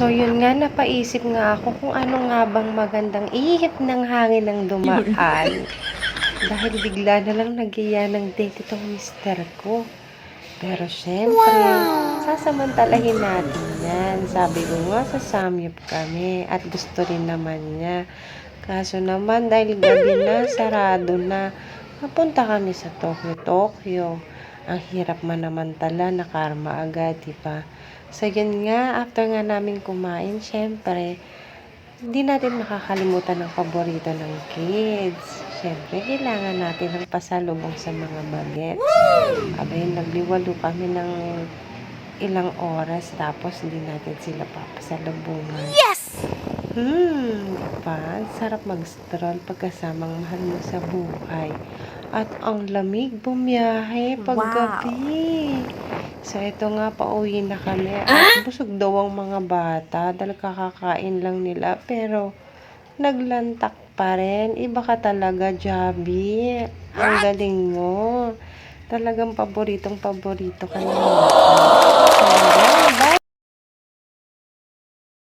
So, yun nga, napaisip nga ako kung ano nga bang magandang ihip ng hangin ng dumaan. Dahil bigla na lang nagyaya ng date itong mister ko. Pero syempre, sasamantalahin natin yan. Sabi ko nga, sasamyap kami at gusto rin naman niya. Kaso naman, dahil gabi na, sarado na, mapunta kami sa Tokyo. Ang hirap manamantala, nakarma agad, diba? So, yun nga, after nga namin kumain, syempre, hindi natin makakalimutan ng paborito ng kids. Syempre, kailangan natin ng pasalubong sa mga bagets. Abay, nagliwalo kami ng ilang oras, tapos hindi natin sila papasalubungan. Yes! Diba? Sarap mag-stroll pagkasamang mahal mo sa buhay. At ang lamig bumiyahe paggabi. So, ito nga, pauwi na kami. At busog daw ang mga bata dahil kakakain lang nila. Pero, naglantak pa rin. Iba ka talaga, Javi. Ang galing mo. Talagang paboritong-paborito ka na. So, bye!